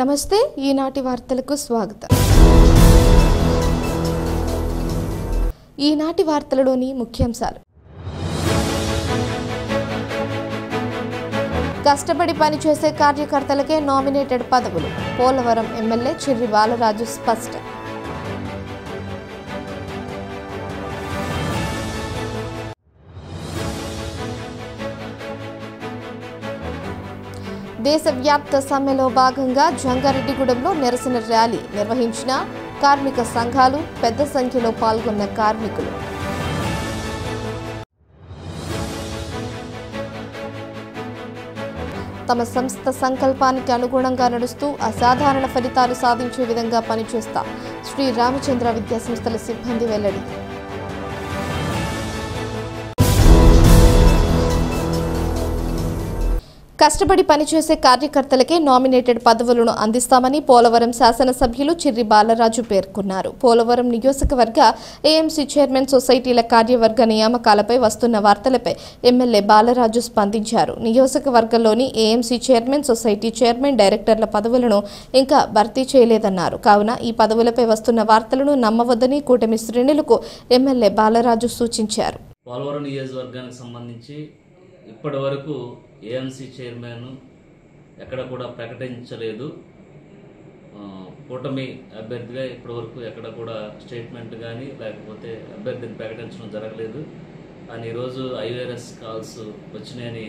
నమస్తే ఈనాటి వార్తలకు స్వాగతం. ఈనాటి వార్తలలోని ముఖ్యాంశాలు. కష్టపడి పనిచేసే కార్యకర్తలకే నామినేటెడ్ పదవులు. పోలవరం ఎమ్మెల్యే చిర్రి బాలరాజు స్పష్టం. దేశవ్యాప్త సమ్మెలో భాగంగా జంగారెడ్డిగూడెంలో నిరసన ర్యాలీ నిర్వహించిన కార్మిక సంఘాలు, పెద్ద సంఖ్యలో పాల్గొన్న కార్మికులు. తమ సంస్థ సంకల్పానికి అనుగుణంగా నడుస్తూ అసాధారణ ఫలితాలు సాధించే విధంగా పనిచేస్తాం. శ్రీ రామచంద్ర విద్యా సంస్థల సిబ్బంది వెల్లడి. కష్టపడి పనిచేసే కార్యకర్తలకే నామినేటెడ్ పదవులను అందిస్తామని పోలవరం శాసనసభ్యులు చిర్రి బాలరాజు పేర్కొన్నారు. పోలవరం నియోజకవర్గ ఏఎంసీ చైర్మన్ సొసైటీల కార్యవర్గ నియామకాలపై వస్తున్న వార్తలపై ఎమ్మెల్యే బాలరాజు స్పందించారు. నియోజకవర్గంలోని ఏఎంసీ చైర్మన్, సొసైటీ చైర్మన్, డైరెక్టర్ల పదవులను ఇంకా భర్తీ చేయలేదన్నారు. కావున ఈ పదవులపై వస్తున్న వార్తలను నమ్మవద్దని కూటమి శ్రేణులకు ఎమ్మెల్యే బాలరాజు సూచించారు. పోలవరం నియోజకవర్గానికి సంబంధించి ఇప్పటి వరకు ఏఎంసీ చైర్మన్ ఎక్కడ కూడా ప్రకటించలేదు. కూటమి అభ్యర్థిగా ఇప్పటి వరకు ఎక్కడ కూడా స్టేట్మెంట్ కానీ లేకపోతే అభ్యర్థిని ప్రకటించడం జరగలేదు. కానీ ఈరోజు ఐఆర్ఎస్ కాల్స్ వచ్చినాయని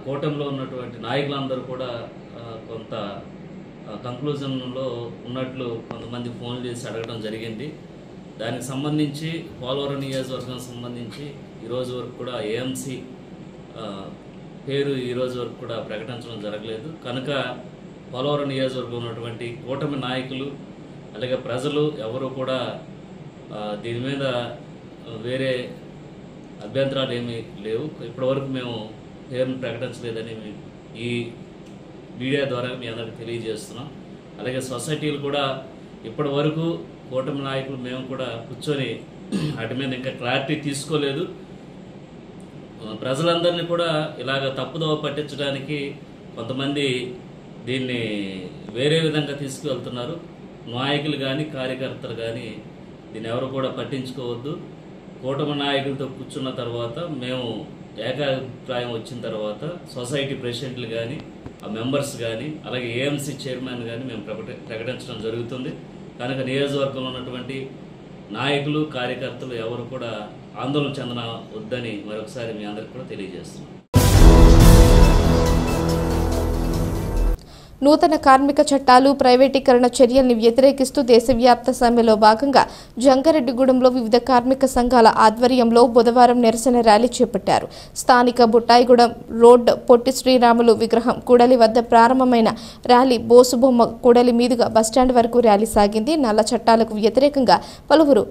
కూటమిలో ఉన్నటువంటి నాయకులందరూ కూడా కొంత కంక్లూజన్లో ఉన్నట్లు కొంతమంది ఫోన్లు చేసి అడగడం జరిగింది. దానికి సంబంధించి పోలవరం నియోజకవర్గం సంబంధించి ఈరోజు వరకు కూడా ఏఎంసీ పేరు ఈరోజు వరకు కూడా ప్రకటించడం జరగలేదు. కనుక పోలవరం నియోజకవర్గం ఉన్నటువంటి కూటమి నాయకులు అలాగే ప్రజలు ఎవరు కూడా దీని మీద వేరే అభ్యంతరాలు ఏమీ లేవు. ఇప్పటివరకు మేము పేరును ప్రకటించలేదని ఈ మీడియా ద్వారా మీ అందరికీ తెలియజేస్తున్నాం. అలాగే సొసైటీలు కూడా ఇప్పటి వరకు కూటమి నాయకులు మేము కూడా కూర్చొని వాటి మీద ఇంకా క్లారిటీ తీసుకోలేదు. ప్రజలందరినీ కూడా ఇలాగ తప్పుదోవ పట్టించడానికి కొంతమంది దీన్ని వేరే విధంగా తీసుకువెళ్తున్నారు. నాయకులు కానీ కార్యకర్తలు కానీ దీన్ని ఎవరు కూడా పట్టించుకోవద్దు. కూటమి నాయకులతో కూర్చున్న తర్వాత మేము ఏకాభిప్రాయం వచ్చిన తర్వాత సొసైటీ ప్రెసిడెంట్లు కానీ ఆ మెంబర్స్ కానీ అలాగే ఏఎంసీ చైర్మన్ కానీ మేము ప్రకటించడం జరుగుతుంది. కనుక నియోజకవర్గంలో ఉన్నటువంటి నాయకులు కార్యకర్తలు ఎవరు కూడా ఆందోళన చెందన వద్దని మరొకసారి మీ అందరికీ కూడా తెలియజేస్తున్నాం. నూతన కార్మిక చట్టాలు, ప్రైవేటీకరణ చర్యల్ని వ్యతిరేకిస్తూ దేశవ్యాప్త సమ్మెలో భాగంగా జంగారెడ్డిగూడెంలో వివిధ కార్మిక సంఘాల ఆధ్వర్యంలో బుధవారం నిరసన ర్యాలీ చేపట్టారు. స్థానిక బుట్టాయిగూడెం రోడ్ పొట్టి శ్రీరాములు విగ్రహం కూడలి వద్ద ప్రారంభమైన ర్యాలీ బోసుబొమ్మ కూడలి మీదుగా బస్టాండ్ వరకు ర్యాలీ సాగింది. నల్ల చట్టాలకు వ్యతిరేకంగా పలువురు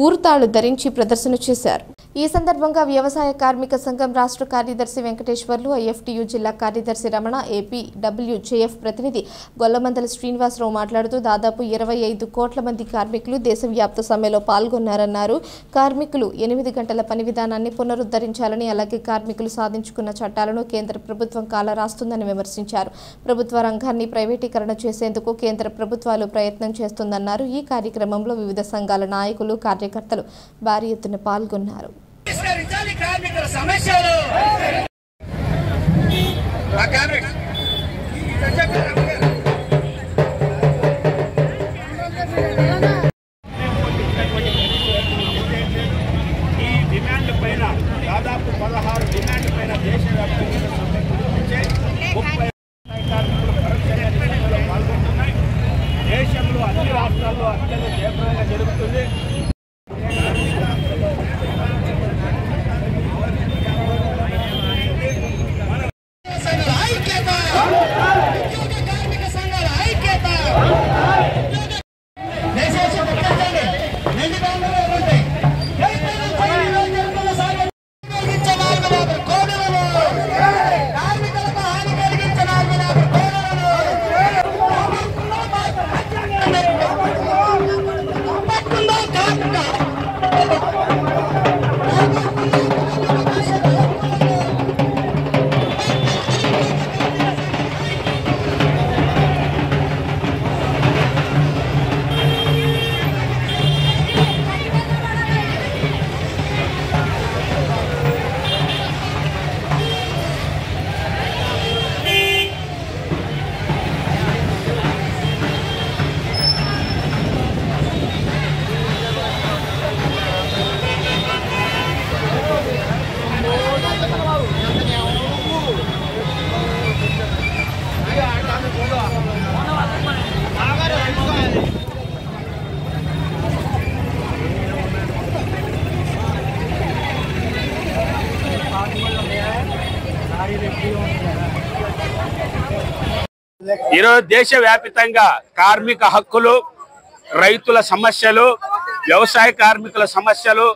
ఊరుతాళ్లు ధరించి ప్రదర్శన చేశారు. ఈ సందర్భంగా వ్యవసాయ కార్మిక సంఘం రాష్ట్ర కార్యదర్శి వెంకటేశ్వర్లు, ఐఎఫ్టియు జిల్లా కార్యదర్శి రమణ, ఏపీడబ్ల్యూజేఎఫ్ ప్రతినిధి గొల్లమందల శ్రీనివాసరావు మాట్లాడుతూ దాదాపు 25 కోట్ల మంది కార్మికులు దేశవ్యాప్త సమ్మెలో పాల్గొన్నారన్నారు. కార్మికులు 8 గంటల పని విధానాన్ని పునరుద్ధరించాలని, అలాగే కార్మికులు సాధించుకున్న చట్టాలను కేంద్ర ప్రభుత్వం కాలరాస్తుందని విమర్శించారు. ప్రభుత్వ రంగాన్ని ప్రైవేటీకరణ చేసేందుకు కేంద్ర ప్రభుత్వాలు ప్రయత్నం చేస్తుందన్నారు. ఈ కార్యక్రమంలో వివిధ సంఘాల నాయకులు, కార్యకర్తలు భారీ ఎత్తున పాల్గొన్నారు. ఈ డిమాండ్ పైన దాదాపు 16 డిమాండ్ పైన దేశవ్యాప్తంగా పాల్గొంటున్నాయి. దేశంలో అన్ని రాష్ట్రాల్లో అత్యంత తీవ్రంగా జరుగుతుంది. ఐక్యత ఈరోజు దేశవ్యాప్తంగా కార్మిక హక్కులు, రైతుల సమస్యలు, వ్యవసాయ కార్మికుల సమస్యలు,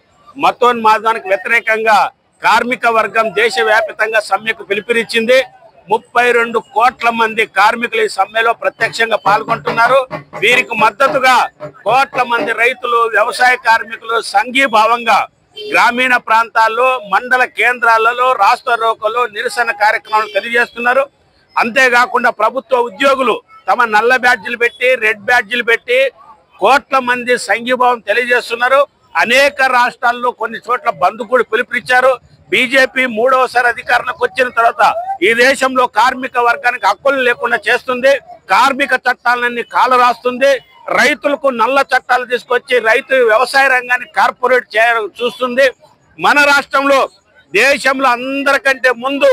మతోన్మాదానికి వ్యతిరేకంగా కార్మిక వర్గం దేశవ్యాప్తంగా సమ్మెకు పిలుపునిచ్చింది. 32 కోట్ల మంది కార్మికులు ఈ సమ్మెలో ప్రత్యక్షంగా పాల్గొంటున్నారు. వీరికి మద్దతుగా కోట్ల మంది రైతులు, వ్యవసాయ కార్మికులు సంఘీభావంగా గ్రామీణ ప్రాంతాల్లో, మండల కేంద్రాలలో రాష్ట్ర రోకలో నిరసన కార్యక్రమాలు తెలియజేస్తున్నారు. అంతేకాకుండా ప్రభుత్వ ఉద్యోగులు తమ నల్ల బ్యాడ్జీలు పెట్టి, రెడ్ బ్యాడ్జీలు పెట్టి కోట్ల మంది సంఘీభావం తెలియజేస్తున్నారు. అనేక రాష్ట్రాల్లో కొన్ని చోట్ల బంద్ కూడా పిలుపునిచ్చారు. బీజేపీ 3వసారి అధికారంలోకి వచ్చిన తర్వాత ఈ దేశంలో కార్మిక వర్గానికి హక్కులు లేకుండా చేస్తుంది. కార్మిక చట్టాలన్నీ కాలరాస్తుంది. రైతులకు నల్ల చట్టాలు తీసుకొచ్చి రైతు వ్యవసాయ రంగాన్ని కార్పొరేట్ చూస్తుంది. మన రాష్ట్రంలో దేశంలో అందరికంటే ముందు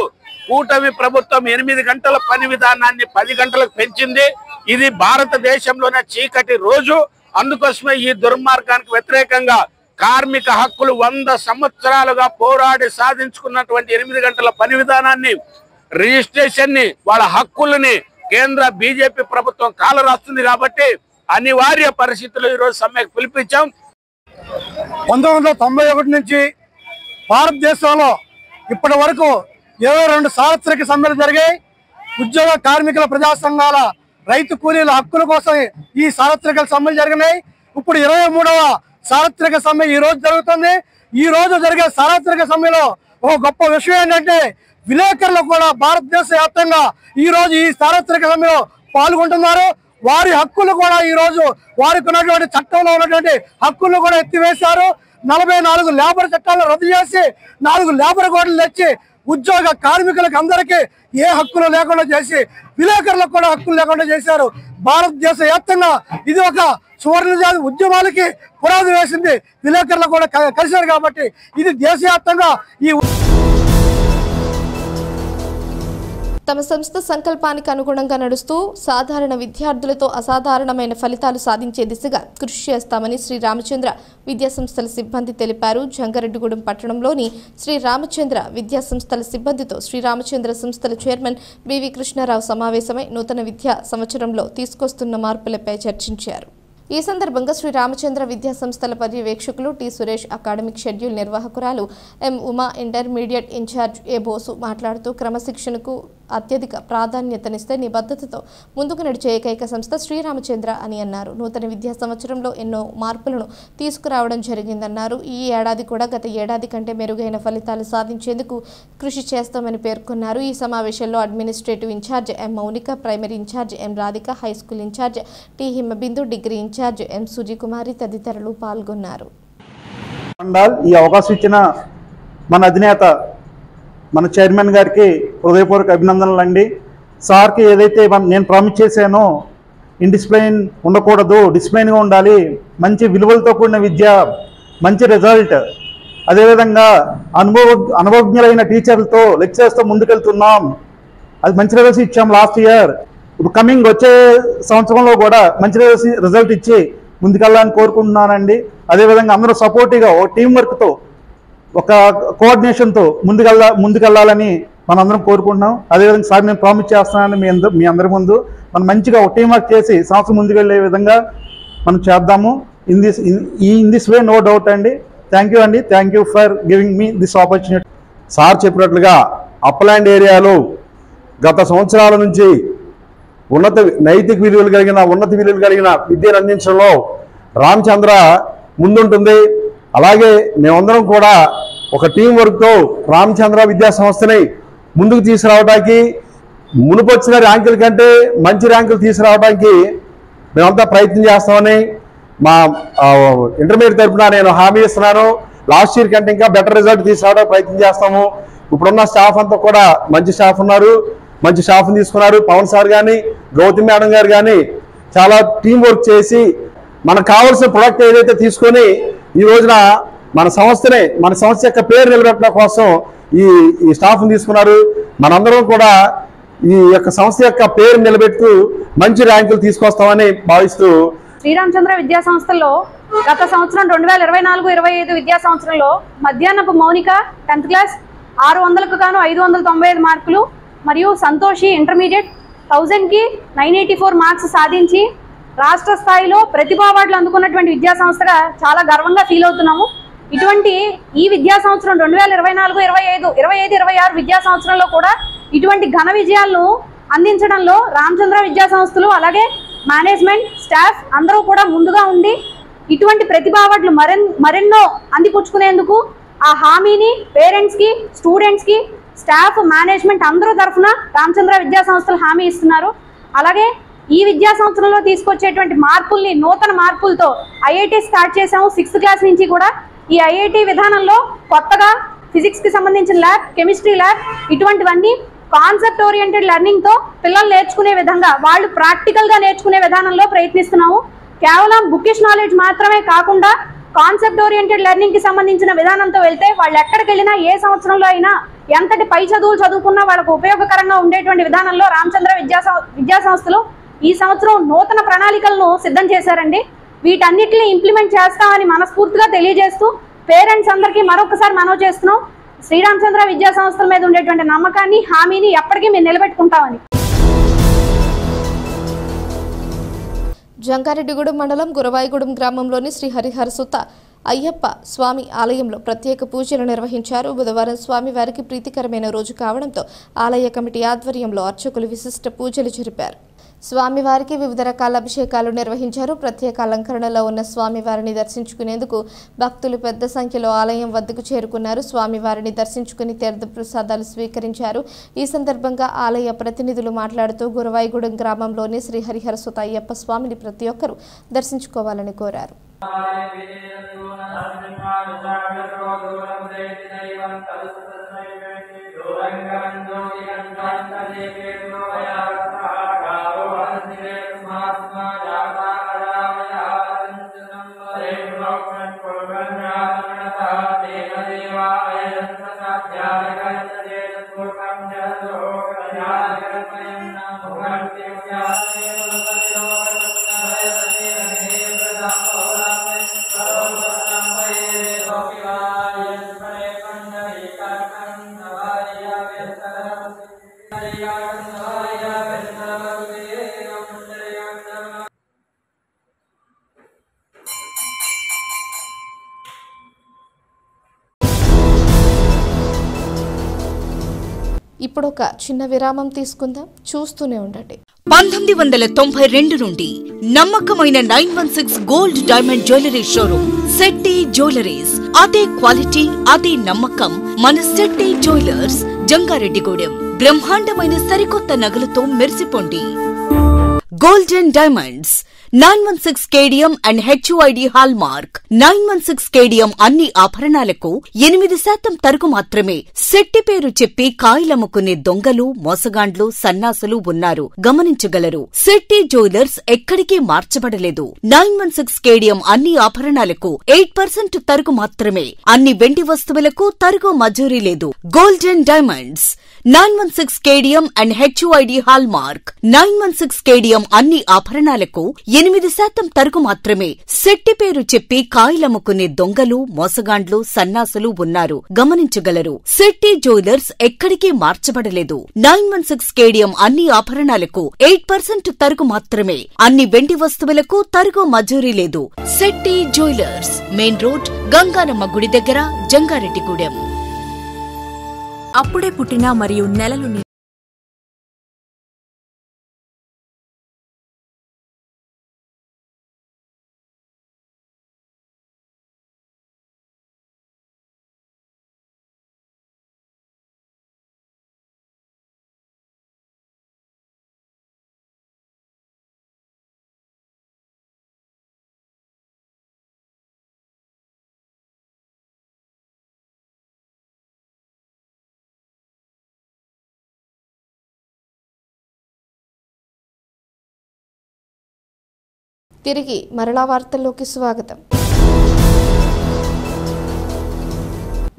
కూటమి ప్రభుత్వం 8 గంటల పని విధానాన్ని 10 గంటలకు పెంచింది. ఇది భారతదేశంలోనే చీకటి రోజు. అందుకోసమే ఈ దుర్మార్గానికి వ్యతిరేకంగా కార్మిక హక్కులు 100 సంవత్సరాలుగా పోరాడి సాధించుకున్నటువంటి 8 గంటల పని విధానాన్ని, రిజిస్ట్రేషన్ ని, వాళ్ళ హక్కులని కేంద్ర బీజేపీ ప్రభుత్వం కాలరాస్తుంది. కాబట్టి అనివార్య పరిస్థితుల్లో ఈరోజు సమ్మెకు పిలిపించాం. 1991 నుంచి భారతదేశంలో ఇప్పటి వరకు 22 సార్వత్రిక సమ్మెలు జరిగాయి. ఉద్యోగ కార్మికుల ప్రజా సంఘాల, రైతు కూలీల హక్కుల కోసం ఈ సార్వత్రిక సమ్మెలు జరిగినాయి. ఇప్పుడు 23వ సార్వత్రిక సమ్మె ఈ రోజు జరుగుతుంది. ఈ రోజు జరిగే సార్వత్రిక సమ్మెలో ఒక గొప్ప విషయం ఏంటంటే విలేకరులు కూడా భారతదేశ వ్యాప్తంగా ఈ రోజు ఈ సార్వత్రిక సమ్మెలో పాల్గొంటున్నారు. వారి హక్కులు కూడా ఈ రోజు వారికి ఉన్నటువంటి చట్టంలో ఉన్నటువంటి హక్కులను కూడా ఎత్తివేశారు. 44 లేబర్ చట్టాలను రద్దు చేసి 4 లేబర్ కోడ్లు తెచ్చి ఉద్యోగ కార్మికులకు అందరికీ ఏ హక్కులు లేకుండా చేసి విలేకరులకు కూడా హక్కులు లేకుండా చేశారు. భారతదేశ వ్యాప్తంగా ఇది ఒక సువర్ణ జాతి ఉద్యమాలకి పునాది వేసింది. విలేకరులు కూడా కలిశారు. కాబట్టి ఇది దేశవ్యాప్తంగా ఈ తమ సంస్థ సంకల్పానికి అనుగుణంగా నడుస్తూ సాధారణ విద్యార్థులతో అసాధారణమైన ఫలితాలు సాధించే దిశగా కృషి చేస్తామని శ్రీ రామచంద్ర విద్యాసంస్థల సిబ్బంది తెలిపారు. జంగారెడ్డిగూడెం పట్టణంలోని శ్రీ రామచంద్ర విద్యాసంస్థల సిబ్బందితో శ్రీ రామచంద్ర సంస్థల చైర్మన్ బివి కృష్ణారావు సమావేశమై నూతన విద్యా సంవత్సరంలో తీసుకొస్తున్న మార్పులపై చర్చించారు. ఈ సందర్భంగా శ్రీ రామచంద్ర విద్యా సంస్థల పర్యవేక్షకులు టి సురేష్, అకాడమిక్ షెడ్యూల్ నిర్వాహకురాలు ఎం ఉమా, ఇంటర్మీడియట్ ఇన్ఛార్జ్ ఏ బోసు మాట్లాడుతూ క్రమశిక్షణకు అత్యధిక ప్రాధాన్యతనిస్తే నిబద్ధతతో ముందుకు నడిచే ఏకైక సంస్థ శ్రీరామచంద్ర అని అన్నారు. నూతన విద్యా సంవత్సరంలో ఎన్నో మార్పులను తీసుకురావడం జరిగిందన్నారు. ఈ ఏడాది కూడా గత ఏడాది కంటే మెరుగైన ఫలితాలు సాధించేందుకు కృషి చేస్తామని పేర్కొన్నారు. ఈ సమావేశంలో administrative in charge M Mounika, primary in charge M Radhika, high school in charge T Himabindu, degree in charge M Sujikumari తదితరులు పాల్గొన్నారు. ఈ అవకాశం ఇచ్చిన మన అధినేత, మన చైర్మన్ గారికి హృదయపూర్వక అభినందనలు అండి. సార్కి ఏదైతే నేను ప్రామిస్ చేశానో ఇండిసిప్లైన్ ఉండకూడదు, డిసిప్లైన్గా ఉండాలి, మంచి విలువలతో కూడిన విద్య, మంచి రిజల్ట్, అదేవిధంగా అనుభవజ్ఞులైన టీచర్లతో, లెక్చరర్స్తో ముందుకెళ్తున్నాం. అది మంచి రిజల్ట్స్ ఇచ్చాం లాస్ట్ ఇయర్. ఇప్పుడు కమింగ్ వచ్చే సంవత్సరంలో కూడా మంచి రిజల్ట్ ఇచ్చి ముందుకెళ్ళాలని కోరుకుంటున్నానండి. అదేవిధంగా అందరూ సపోర్టివ్గా ఒక టీం వర్క్తో, ఒక కోఆర్డినేషన్తో ముందుకెళ్ళాలని మనందరం కోరుకుంటున్నాం. అదేవిధంగా సార్ నేను ప్రామిస్ చేస్తున్నాను మీ అందరి ముందు మనం మంచిగా ఒక టీం వర్క్ చేసి సంవత్సరం ముందుకెళ్ళే విధంగా మనం చేద్దాము. In this way no doubt అండి. థ్యాంక్ యూ అండి. Thank you for giving me this opportunity. Sir చెప్పినట్లుగా అప్లాండ్ ఏరియాలో గత సంవత్సరాల నుంచి నైతిక విలువలు కలిగిన విద్యను అందించడంలో రామచంద్ర ముందుంటుంది. అలాగే మేమందరం కూడా ఒక టీం వర్క్తో రామచంద్ర విద్యా సంస్థని ముందుకు తీసుకురావడానికి, మునుపు వచ్చిన ర్యాంకుల కంటే మంచి ర్యాంకులు తీసుకురావడానికి మేమంతా ప్రయత్నం చేస్తామని మా ఇంటర్మీడియట్ తరఫున నేను హామీ ఇస్తున్నాను. లాస్ట్ ఇయర్ కంటే ఇంకా బెటర్ రిజల్ట్ తీసుకురావడానికి ప్రయత్నం చేస్తాము. ఇప్పుడున్న స్టాఫ్ అంతా కూడా మంచి స్టాఫ్ ఉన్నారు, మంచి స్టాఫ్ని తీసుకున్నారు. పవన్ సార్ కానీ, గౌతమి మేడం గారు కానీ చాలా టీం వర్క్ చేసి మనకు కావాల్సిన ప్రొడక్ట్ ఏదైతే తీసుకొని ఈ రోజున మన సంస్థ యొక్క పేరు నిలబెట్టడం కోసం ఈ స్టాఫ్ని తీసుకున్నారు. మనందరం కూడా ఈ యొక్క సంస్థ యొక్క పేరు నిలబెడుతూ మంచి ర్యాంకులు తీసుకొస్తామని భావిస్తూ శ్రీరామచంద్ర విద్యా సంస్థల్లో గత సంవత్సరం 2024-25 విద్యా సంవత్సరంలో మధ్యాహ్నపు మౌనిక 10th క్లాస్, 600కు గాను 595 మార్కులు, మరియు సంతోషి ఇంటర్మీడియట్ 1000కి 984 మార్క్స్ సాధించి రాష్ట్ర స్థాయిలో ప్రతిభా అవార్డులు అందుకున్నటువంటి విద్యా సంస్థగా చాలా గర్వంగా ఫీల్ అవుతున్నాము. ఇటువంటి ఈ విద్యా సంవత్సరం 2024-25 విద్యా సంవత్సరంలో కూడా ఇటువంటి ఘన విజయాలను అందించడంలో రామచంద్ర విద్యా సంస్థలు అలాగే మేనేజ్మెంట్ స్టాఫ్ అందరూ కూడా ముందుగా ఉండి ఇటువంటి ప్రతిభా అవార్డులు మరెన్నో అందిపుచ్చుకునేందుకు ఆ హామీని పేరెంట్స్కి, స్టూడెంట్స్కి, స్టాఫ్, మేనేజ్మెంట్ అందరూ తరఫున రామచంద్ర విద్యా సంస్థలు హామీ ఇస్తున్నారు. అలాగే ఈ విద్యా సంవత్సరంలో తీసుకొచ్చేటువంటి మార్పుల్ని, నూతన మార్పులతో ఐఐటి స్టార్ట్ చేసాము 6th క్లాస్ నుంచి కూడా. ఈ ఐఐటి విధానంలో కొత్తగా ఫిజిక్స్కి సంబంధించిన ల్యాబ్, కెమిస్ట్రీ ల్యాబ్, ఇటువంటివన్నీ కాన్సెప్ట్ ఓరియంటెడ్ లెర్నింగ్తో పిల్లలు నేర్చుకునే విధంగా, వాళ్ళు ప్రాక్టికల్గా నేర్చుకునే విధానంలో ప్రయత్నిస్తున్నాము. కేవలం బుకిష్ నాలెడ్జ్ మాత్రమే కాకుండా కాన్సెప్ట్ ఓరియంటెడ్ లెర్నింగ్కి సంబంధించిన విధానంతో వెళ్తే వాళ్ళు ఎక్కడికి వెళ్ళినా, ఏ సంవత్సరంలో అయినా ఎంతటి పై చదువులు చదువుకున్నా వాళ్ళకు ఉపయోగకరంగా ఉండేటువంటి విధానంలో రామచంద్ర విద్యా సంస్థలు ఈ సంవత్సరం నూతన ప్రణాళికలను సిద్ధం చేశారండి. వీటన్నిటిని ఇంప్లిమెంట్ చేస్తామని మనస్ఫూర్తిగా తెలియజేస్తూ పేరెంట్స్ అందరికీ మరొకసారి మనవి చేస్తున్నాం, శ్రీరామచంద్ర విద్యా సంస్థల మీద ఉండేటువంటి నమ్మకాన్ని, హామీని ఎప్పటికీ మేము నిలబెట్టుకుంటామని. జంగారెడ్డిగూడెం మండలం గురవాయిగూడెం గ్రామంలోని శ్రీ హరిహరసుత అయ్యప్ప స్వామి ఆలయంలో ప్రత్యేక పూజలు నిర్వహించారు. బుధవారం స్వామివారికి ప్రీతికరమైన రోజు కావడంతో ఆలయ కమిటీ ఆధ్వర్యంలో అర్చకులు విశిష్ట పూజలు జరిపారు. స్వామివారికి వివిధ రకాల అభిషేకాలు నిర్వహించారు. ప్రత్యేక అలంకరణలో ఉన్న స్వామివారిని దర్శించుకునేందుకు భక్తులు పెద్ద సంఖ్యలో ఆలయం వద్దకు చేరుకున్నారు. స్వామివారిని దర్శించుకుని తీర్థ ప్రసాదాలు స్వీకరించారు. ఈ సందర్భంగా ఆలయ ప్రతినిధులు మాట్లాడుతూ గురవాయిగూడెం గ్రామంలోని శ్రీ హరిహరసుత అయ్యప్ప స్వామిని ప్రతి ఒక్కరూ దర్శించుకోవాలని కోరారు. ఇప్పుడు ఒక చిన్న విరామం తీసుకుందాం, చూస్తూనే ఉండండి. 1992 నుండి నమ్మకమైన 916 gold diamond jewellery showroom Shetty jewelleries. అదే క్వాలిటీ, అదే నమ్మకం మన శెట్టి జ్యువెలర్స్, జంగారెడ్డిగూడెం. బ్రహ్మాండమైన సరికొత్త నగలతో మెరిసిపోండి. Golden diamonds 916 KDM and HUID hallmark. 916 KDM అన్ని ఆభరణాలకు 8% తరుగు మాత్రమే. శెట్టి పేరు చెప్పి కాయలమ్ముకునే దొంగలు, మోసగాండ్లు, సన్నాసులు ఉన్నారు, గమనించగలరు. శెట్టి జ్యువెలర్స్ ఎక్కడికి మార్చబడలేదు. 916 కేడియం అన్ని ఆభరణాలకు 8% తరుగు మాత్రమే. అన్ని వెండి వస్తువులకు తరుగు మజూరీ లేదు. Golden diamonds 916 KDM and HUID hallmark. 916 KDM అన్ని ఆభరణాలకు 8% తరుగు మాత్రమే. శెట్టి పేరు చెప్పి కాయలమ్ముకునే దొంగలు, మోసగాండ్లు, సన్నాసులు ఉన్నారు, గమనించగలరు. శెట్టి జ్యువెలర్స్ ఎక్కడికి మార్చబడలేదు. 916 కేడియం అన్ని ఆభరణాలకు 8% తరుగు మాత్రమే. అన్ని వెండి వస్తువులకు తరుగు మజూరీ లేదు. Shetty jewellers, main road, Ganganamma గుడి దగ్గర, జంగారెడ్డిగూడెం. అప్పుడే పుట్టిన మరియు నెలలు తిరిగి మరలా వార్తల్లోకి స్వాగతం.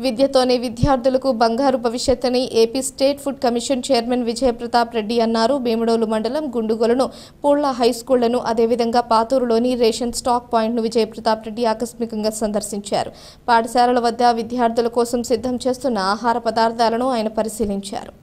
విద్యతోనే విద్యార్థులకు బంగారు భవిష్యత్తని AP state food commission chairman Vijaya Pratap Reddy అన్నారు. భీమడోలు మండలం గుండుగొలను పూళ్ల హైస్కూళ్లను అదేవిధంగా పాతూరులోని రేషన్ స్టాక్ పాయింట్ను విజయ ప్రతాప్ రెడ్డి ఆకస్మికంగా సందర్శించారు. పాఠశాలల వద్ద విద్యార్థుల కోసం సిద్ధం చేస్తున్న ఆహార పదార్థాలను ఆయన పరిశీలించారు.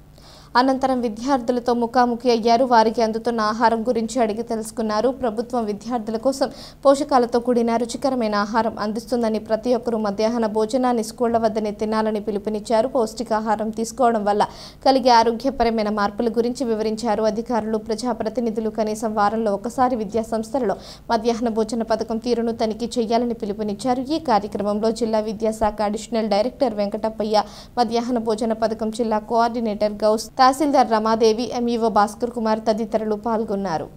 అనంతరం విద్యార్థులతో ముఖాముఖి అయ్యారు. వారికి అందుతున్న ఆహారం గురించి అడిగి తెలుసుకున్నారు. ప్రభుత్వం విద్యార్థుల కోసం పోషకాలతో కూడిన రుచికరమైన ఆహారం అందిస్తుందని, ప్రతి ఒక్కరూ మధ్యాహ్న భోజనాన్ని స్కూళ్ల వద్దనే తినాలని పిలుపునిచ్చారు. పౌష్టికాహారం తీసుకోవడం వల్ల కలిగే ఆరోగ్యపరమైన మార్పుల గురించి వివరించారు. అధికారులు, ప్రజాప్రతినిధులు కనీసం వారంలో ఒకసారి విద్యా సంస్థలలో మధ్యాహ్న భోజన పథకం తీరును తనిఖీ చేయాలని పిలుపునిచ్చారు. ఈ కార్యక్రమంలో జిల్లా విద్యాశాఖ అడిషనల్ డైరెక్టర్ వెంకటప్పయ్య, మధ్యాహ్న భోజన పథకం జిల్లా కోఆర్డినేటర్ గౌస్, తహసీల్దార్ రమాదేవి, ఎంఈఓ భాస్కర్ కుమార్ తదితరులు పాల్గొన్నారు.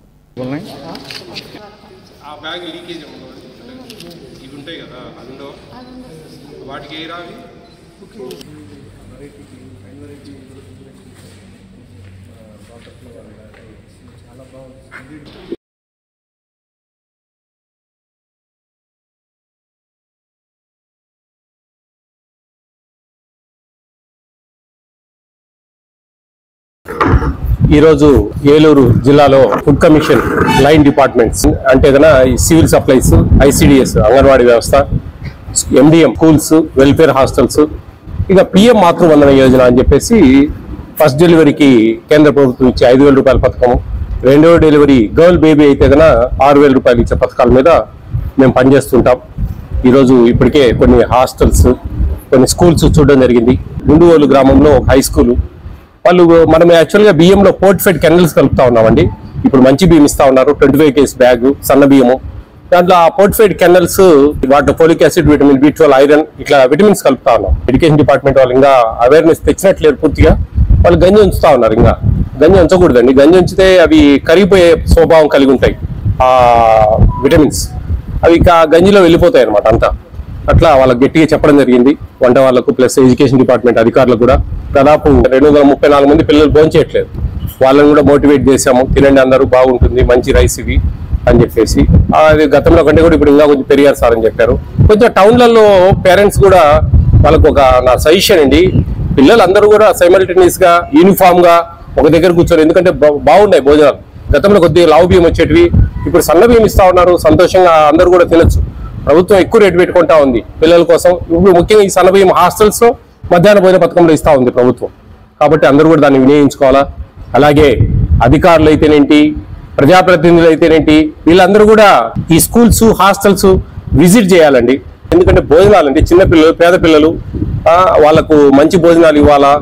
ఈరోజు ఏలూరు జిల్లాలో ఫుడ్ కమిషన్ లైన్ డిపార్ట్మెంట్స్ అంటే ఏదైనా సివిల్ సప్లైస్, ఐసిడిఎస్, అంగన్వాడీ వ్యవస్థ, ఎండిఎం స్కూల్స్, వెల్ఫేర్ హాస్టల్స్, ఇక పిఎం మాతృవందన యోజన అని చెప్పేసి ఫస్ట్ డెలివరీకి కేంద్ర ప్రభుత్వం ఇచ్చే 5,000 రూపాయల పథకం, రెండవ డెలివరీ గర్ల్ బేబీ అయితే ఏదైనా 6,000 రూపాయలు ఇచ్చే పథకాల మీద మేము పనిచేస్తుంటాం. ఈరోజు ఇప్పటికే కొన్ని హాస్టల్స్, కొన్ని స్కూల్స్ చూడడం జరిగింది. గుండుగోలు గ్రామంలో ఒక హై స్కూల్ వాళ్ళు, మనం యాక్చువల్గా బియ్యంలో పోర్టిఫైడ్ కెనల్స్ కలుపుతా ఉన్నామండి. ఇప్పుడు మంచి బియ్యం ఇస్తా ఉన్నారు, 25 kg బ్యాగ్ సన్న బియ్యము. దాంట్లో ఆ పోర్టిఫైడ్ కెనల్స్ వాటిలో folic acid, vitamin B12, iron ఇట్లా విటమిన్స్ కలుపుతా ఉన్నాం. ఎడ్యుకేషన్ డిపార్ట్మెంట్ వాళ్ళు ఇంకా అవేర్నెస్ తెచ్చినట్లేదు పూర్తిగా. వాళ్ళు గంజి ఉంచుతా ఉన్నారు. ఇంకా గంజి ఉంచకూడదండి. గంజి ఉంచితే అవి కరిగిపోయే స్వభావం కలిగి ఉంటాయి. ఆ విటమిన్స్ అవి గంజిలో వెళ్ళిపోతాయి అనమాట అంతా. అట్లా వాళ్ళకి గట్టిగా చెప్పడం జరిగింది, వంట వాళ్ళకు ప్లస్ ఎడ్యుకేషన్ డిపార్ట్మెంట్ అధికారులకు కూడా. దాదాపు 234 మంది పిల్లలు భోంచేయట్లేదు. వాళ్ళని కూడా మోటివేట్ చేశాము, తినండి అందరూ, బాగుంటుంది, మంచి రైస్ ఇవి అని చెప్పేసి. అది గతంలో కంటే కూడా ఇప్పుడు ఇంకా కొంచెం పెరిగారు సార్ అని చెప్పారు. కొంచెం టౌన్లలో పేరెంట్స్ కూడా వాళ్ళకు ఒక నా సజెషన్ అండి, పిల్లలందరూ కూడా సైమల్టేనియస్ గా యూనిఫామ్ గా ఒక దగ్గర కూర్చొని, ఎందుకంటే బాగున్నాయి భోజనాలు. గతంలో కొద్దిగా లావు బియ్యం వచ్చేటివి, ఇప్పుడు సన్న బియ్యం ఇస్తా ఉన్నారు, సంతోషంగా అందరూ కూడా తినొచ్చు. ప్రభుత్వం ఎక్కువ రేటు పెట్టుకుంటా ఉంది పిల్లల కోసం. ఇప్పుడు ముఖ్యంగా ఈ సన్న బియ్యం హాస్టల్స్ లో మధ్యాహ్న భోజన పథకంలో ఇస్తా ఉంది ప్రభుత్వం. కాబట్టి అందరూ కూడా దాన్ని వినియోగించుకోవాలా. అలాగే అధికారులు అయితేనేంటి, ప్రజాప్రతినిధులు అయితేనేంటి, వీళ్ళందరూ కూడా ఈ స్కూల్స్, హాస్టల్స్ విజిట్ చేయాలండి. ఎందుకంటే భోజనాలండి, చిన్నపిల్లలు, పేద పిల్లలు, వాళ్ళకు మంచి భోజనాలు ఇవ్వాలా,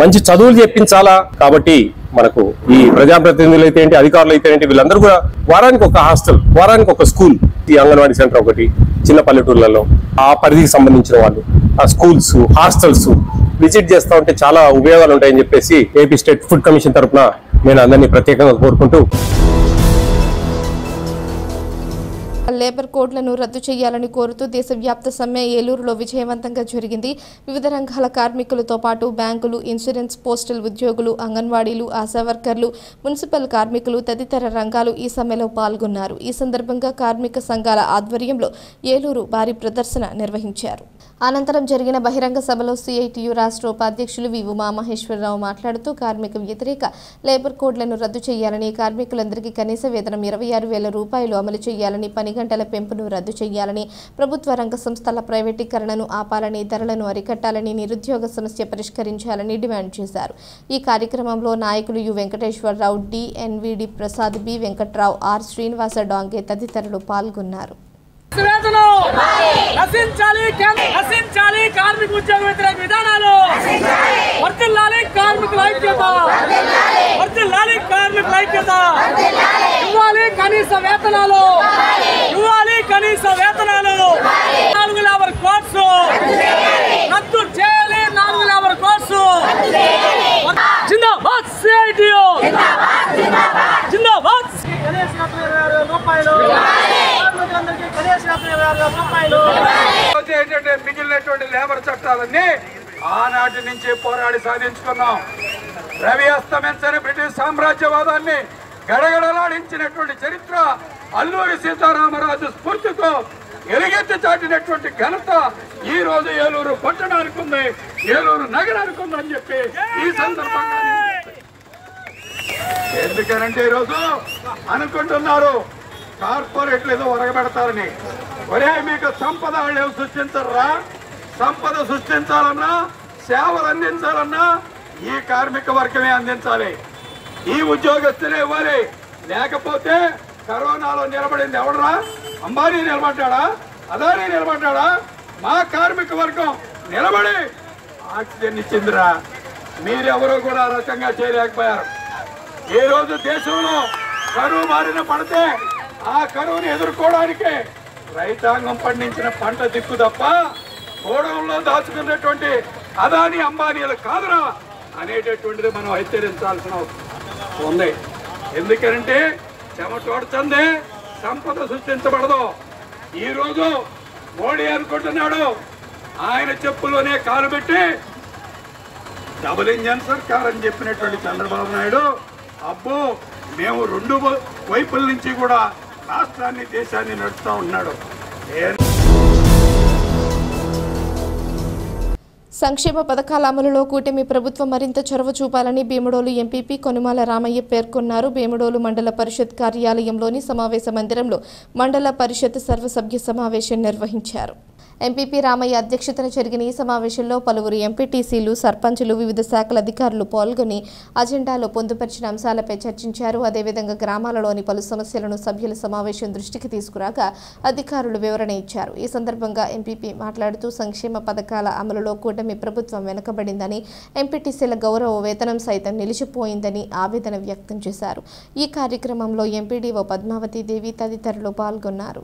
మంచి చదువులు చెప్పించాలా. కాబట్టి మనకు ఈ ప్రజాప్రతినిధులు అయితే ఏంటి, అధికారులు అయితే ఏంటి, వీళ్ళందరూ కూడా వారానికి ఒక హాస్టల్, వారానికి ఒక స్కూల్, ఈ అంగన్వాడీ సెంటర్ ఒకటి చిన్న పల్లెటూర్లలో ఆ పరిధికి సంబంధించిన వాళ్ళు ఆ స్కూల్స్, హాస్టల్స్ విజిట్ చేస్తా ఉంటే చాలా ఉపయోగాలు ఉంటాయని చెప్పేసి ఏపీ స్టేట్ ఫుడ్ కమిషన్ తరఫున నేను అందరినీ ప్రత్యేకంగా కోరుకుంటూ, లేబర్ కోడ్లను రద్దు చేయాలని కోరుతూ దేశవ్యాప్త సమ్మె ఏలూరులో విజయవంతంగా జరిగింది. వివిధ రంగాల కార్మికులతో పాటు బ్యాంకులు, ఇన్సూరెన్స్, పోస్టల్ ఉద్యోగులు, అంగన్వాడీలు, ఆశా వర్కర్లు, మున్సిపల్ కార్మికులు తదితర రంగాలు ఈ సమ్మెలో పాల్గొన్నారు. ఈ సందర్భంగా కార్మిక సంఘాల ఆధ్వర్యంలో ఏలూరు భారీ ప్రదర్శన నిర్వహించారు. అనంతరం జరిగిన బహిరంగ సభలో సిఐటియు రాష్ట్ర ఉపాధ్యక్షులు వి ఉమామహేశ్వరరావు మాట్లాడుతూ కార్మిక వ్యతిరేక లేబర్ కోడ్లను రద్దు చేయాలని, కార్మికులందరికీ కనీస వేతనం 26,000 రూపాయలు అమలు చేయాలని, పని గంటల పెంపును రద్దు చేయాలని, ప్రభుత్వ రంగ సంస్థల ప్రైవేటీకరణను ఆపాలని, ధరలను అరికట్టాలని, నిరుద్యోగ సమస్య పరిష్కరించాలని డిమాండ్ చేశారు. ఈ కార్యక్రమంలో నాయకులు U Venkateswararao, D NVD Prasad, B Venkatrao, R Srinivasa Dange తదితరులు పాల్గొన్నారు. కార్మిక ఉద్యోగ వ్యతిరేక విధానాలు వర్ధిల్లాలి, కార్మికుల ఐక్యత వర్ధిల్లాలి, కార్మికుల ఐక్యత ఇవ్వాలి, కనీస వేతనాలు ఇవ్వాలి, కనీస వేతనాలు 4 లేబర్ కోడ్స్ రద్దు చేయాలి, 4 లేబర్ కోడ్స్ జిందాబాద్, సిఐటియు జిందాబాద్. కనీస వేతనం 26,000 రూపాయలు, కార్మికులందరికీ కనీస వేతనం 26,000 రూపాయలు. మిగిలినటువంటి లేబర్ చట్టాలన్నీ ఆనాటి నుంచి పోరాడి సాధించుకున్నాం. రవి అస్తమించని బ్రిటిష్ సామ్రాజ్యవాదాన్ని గడగడలాడించినటువంటి చరిత్ర అల్లూరి సీతారామరాజు స్ఫూర్తితో ఎలుగెత్తి చాటినటువంటి ఘనత ఈ రోజు ఏలూరు పట్టణానికి ఉంది, ఏలూరు నగరానికి ఉందని చెప్పి ఈ సందర్భంగా ఎందుకనంటే ఈరోజు అనుకుంటున్నారు కార్పొరేట్లు ఏదో ఒరగబెడతారని. ఒరే మీకు సంపద వాళ్ళు సృష్టించరా? సంపద సృష్టించాలన్నా సేవలు అందించాలన్నా ఈ కార్మిక వర్గమే అందించాలి, ఈ ఉద్యోగస్తులే ఇవ్వాలి. లేకపోతే కరోనాలో నిలబడింది ఎవడరా? అంబానీ నిలబడ్డాడా? అదానీ నిలబడ్డాడా? మా కార్మిక వర్గం నిలబడి ఆక్సిజన్ ఇచ్చిందిరా. మీరెవరూ కూడా ఆ రకంగా చేయలేకపోయారు. ఈ రోజు దేశంలో కరువు బారిన పడితే ఆ కరువుని ఎదుర్కోవడానికి రైతాంగం పండించిన పంట దిక్కు తప్ప గోడౌన్లో దాచుకున్నటువంటి అదానీ అంబానీలు కాదురా అనేటటువంటిది మనం హెచ్చరించాల్సిన అవసరం ఉంది. ఎందుకంటే చెమటోడ్చందే సంపద సృష్టించబడదు. ఈరోజు మోడీ అనుకుంటున్నాడు ఆయన చెప్పులోనే కాలు పెట్టి డబుల్ ఇంజన్ సర్కార్ అని చెప్పినటువంటి చంద్రబాబు నాయుడు అబ్బో మేము రెండు వైపుల నుంచి కూడా రాష్ట్రాన్ని దేశాన్ని నడుస్తూ ఉన్నాడు. సంక్షేమ పథకాల అమలులో కూటమి ప్రభుత్వం మరింత చొరవ చూపాలని భీమడోలు ఎంపీపీ కొనుమాల రామయ్య పేర్కొన్నారు. భీమడోలు మండల పరిషత్ కార్యాలయంలోని సమావేశ మందిరంలో మండల పరిషత్ సర్వసభ్య సమావేశం నిర్వహించారు. ఎంపీపీ రామయ్య అధ్యక్షతన జరిగిన ఈ సమావేశంలో పలువురు ఎంపీటీసీలు, సర్పంచులు, వివిధ శాఖల అధికారులు పాల్గొని అజెండాలో పొందుపరిచిన అంశాలపై చర్చించారు. అదేవిధంగా గ్రామాలలోని పలు సమస్యలను సభ్యుల సమావేశం దృష్టికి తీసుకురాగా అధికారులు వివరణ ఇచ్చారు. ఈ సందర్భంగా ఎంపీపీ మాట్లాడుతూ సంక్షేమ పథకాల అమలులో కూటమి ప్రభుత్వం వెనుకబడిందని, ఎంపీటీసీల గౌరవ వేతనం సైతం నిలిచిపోయిందని ఆవేదన వ్యక్తం చేశారు. ఈ కార్యక్రమంలో ఎంపీడీఓ పద్మావతి దేవి తదితరులు పాల్గొన్నారు.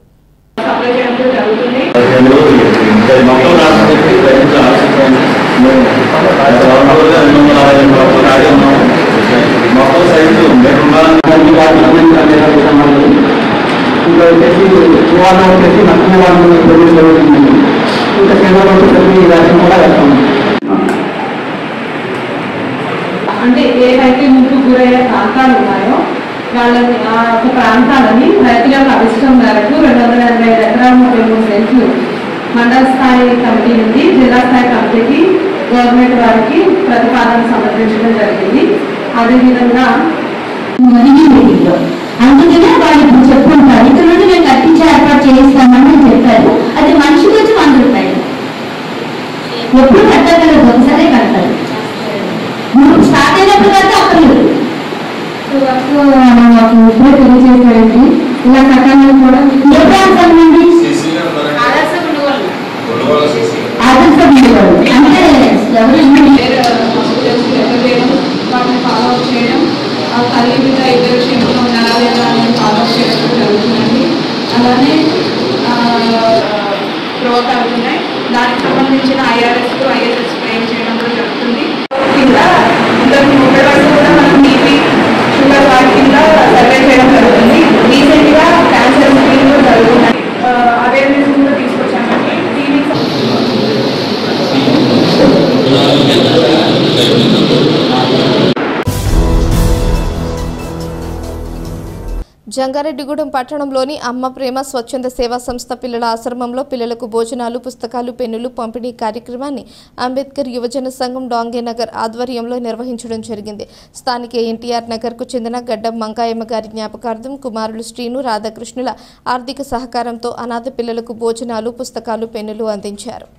అంటే ఏవైతే ముందుకు గురయ్యే ప్రాంతాలు ఉన్నాయో వాళ్ళని ఆ ప్రాంతాలని రైతుల యొక్క అభిష్టం మేరకు 285 ఎకరాల 33 సెంట్లు మండల స్థాయి కమిటీ నుండి జిల్లా స్థాయి కమిటీకి గవర్నమెంట్ వారికి ప్రతిపాదన సమర్పించడం జరిగింది. అదేవిధంగా అందుకనే వాళ్ళు ఇప్పుడు చెప్పుకుంటారు ఇక్కడ నుండి మేము కట్టించే ఏర్పాటు చేయిస్తామని చెప్పారు. అది మనిషికి వచ్చి 100 రూపాయలు. ఎప్పుడు కట్టగలరు, ఒకసారి కడతారు. స్టార్ట్ అయినప్పుడు కడితే అక్కర్లేదు. ఇప్పుడే తెలియజేసారండి. ఇలా కట్టాలని కూడా ఏ ప్రాంతం నుండి ఆదర్శ అంటే వాటిని ఫాలో అప్ చేయడం, తల్లి బిడ్డ ఇద్దరు క్షేమంగా ఉన్నారా లేదా అని ఫాలో అప్ చేయడం జరుగుతుందండి. అలానే గ్రోత్ అవుతున్నాయి. దానికి సంబంధించిన IRS, ISS క్లెయిమ్ చేయడం కూడా జరుగుతుంది. కింద ఇంతకు 30% కూడా మనం బీపీ, షుగర్ వాటి కింద సర్వే చేయడం జరుగుతుంది. రీసెంట్గా క్యాన్సర్ స్క్రీన్ కూడా జరుగుతున్నాయి. అవేర్నెస్ కూడా తీసుకొచ్చామండి. దీనికి జంగారెడ్డిగూడెం పట్టణంలోని అమ్మ ప్రేమ స్వచ్ఛంద సేవా సంస్థ పిల్లల ఆశ్రమంలో పిల్లలకు భోజనాలు, పుస్తకాలు, పెన్నులు పంపిణీ కార్యక్రమాన్ని అంబేద్కర్ యువజన సంఘం డాంగే నగర్ ఆధ్వర్యంలో నిర్వహించడం జరిగింది. స్థానిక ఎన్టీఆర్ నగర్కు చెందిన గడ్డం మంకాయమ్మ గారి జ్ఞాపకార్థం కుమారులు శ్రీను, రాధాకృష్ణుల ఆర్థిక సహకారంతో అనాథ పిల్లలకు భోజనాలు, పుస్తకాలు, పెన్నులు అందించారు.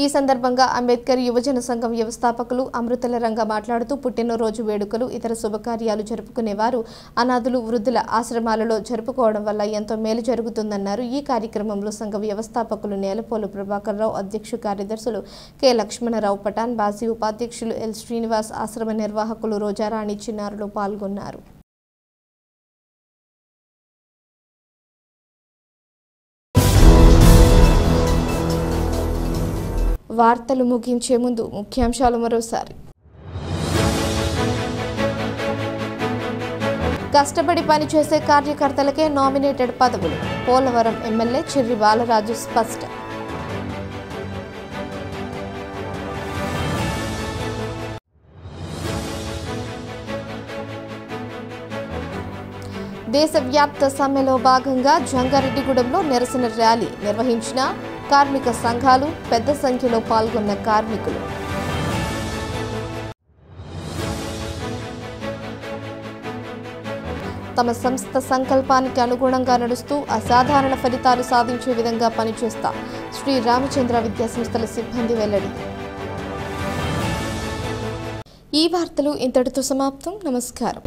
ఈ సందర్భంగా అంబేద్కర్ యువజన సంఘం వ్యవస్థాపకులు అమృతల రంగ మాట్లాడుతూ పుట్టినరోజు వేడుకలు, ఇతర శుభకార్యాలు జరుపుకునేవారు అనాథులు, వృద్ధుల ఆశ్రమాలలో జరుపుకోవడం వల్ల ఎంతో మేలు జరుగుతుందన్నారు. ఈ కార్యక్రమంలో సంఘ వ్యవస్థాపకులు నేలపోలు ప్రభాకర్ రావు, అధ్యక్ష కార్యదర్శులు కె లక్ష్మణరావు పటాన్, బాసి ఉపాధ్యక్షులు ఎల్ శ్రీనివాస్, ఆశ్రమ నిర్వాహకులు రోజారాణి, చిన్నారులు పాల్గొన్నారు. వార్తలు ముగించే ముందు ముఖ్యాంశాలు మరోసారి. కష్టపడి పనిచేసే కార్యకర్తలకే నామినేటెడ్ పదవులు, పోలవరం ఎమ్మెల్యే చిర్రి బాలరాజు స్పష్టం. దేశవ్యాప్త సమ్మెలో భాగంగా జంగారెడ్డిగూడెంలో నిరసన ర్యాలీ నిర్వహించిన కార్మిక సంఘాలు, పెద్ద సంఖ్యలో పాల్గొన్న కార్మికులు. తమ సంస్థ సంకల్పానికి అనుగుణంగా నడుస్తూ అసాధారణ ఫలితాలు సాధించే విధంగా పనిచేస్తా శ్రీ రామచంద్ర విద్యాసంస్థల సిబ్బంది వెల్లడి. ఈ వార్తలు ఇంతటితో సమాప్తం. నమస్కారం.